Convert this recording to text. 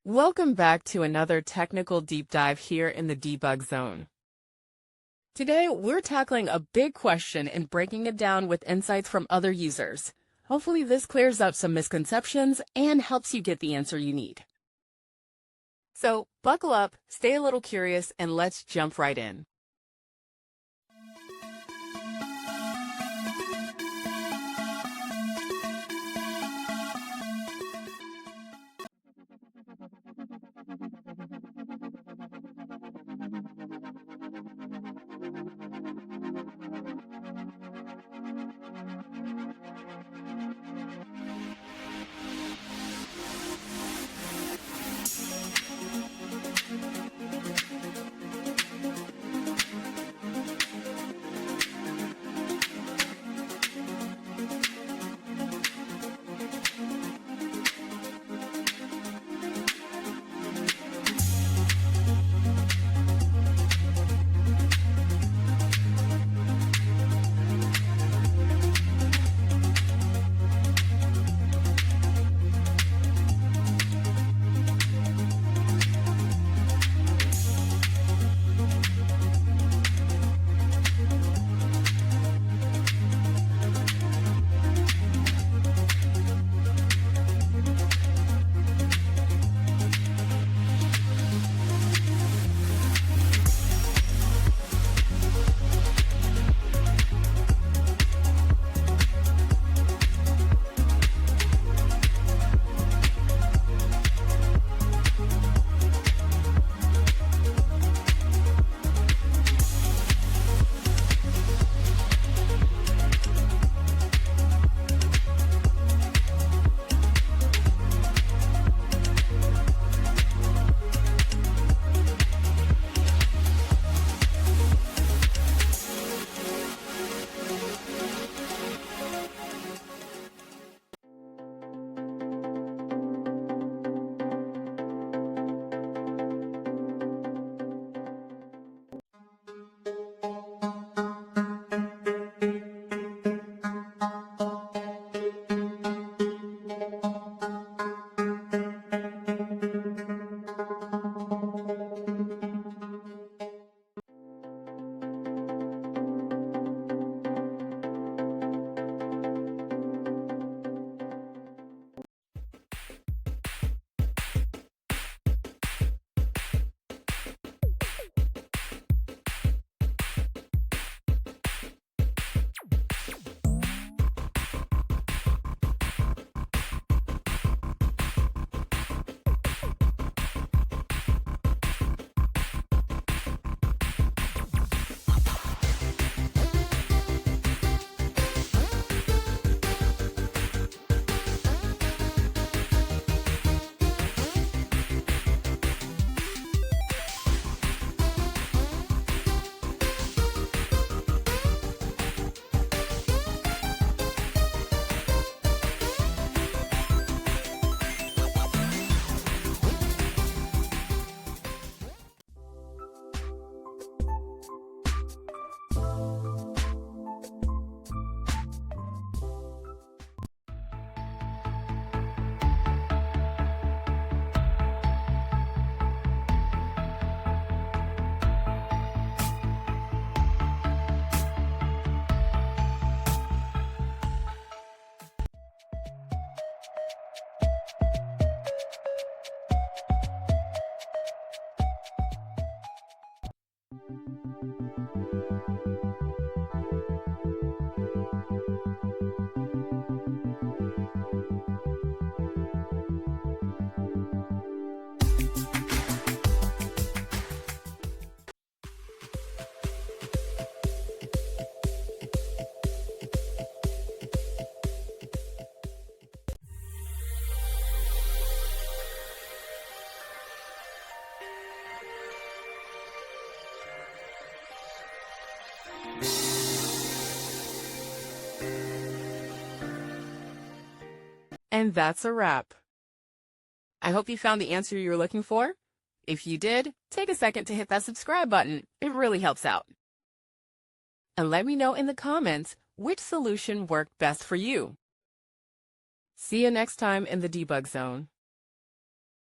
Welcome back to another technical deep dive here in the Debug Zone. Today, we're tackling a big question and breaking it down with insights from other users. Hopefully this clears up some misconceptions and helps you get the answer you need. So, buckle up, stay a little curious, and let's jump right in. And that's a wrap. I hope you found the answer you were looking for. If you did, take a second to hit that subscribe button. It really helps out. And let me know in the comments which solution worked best for you. See you next time in the Debug Zone.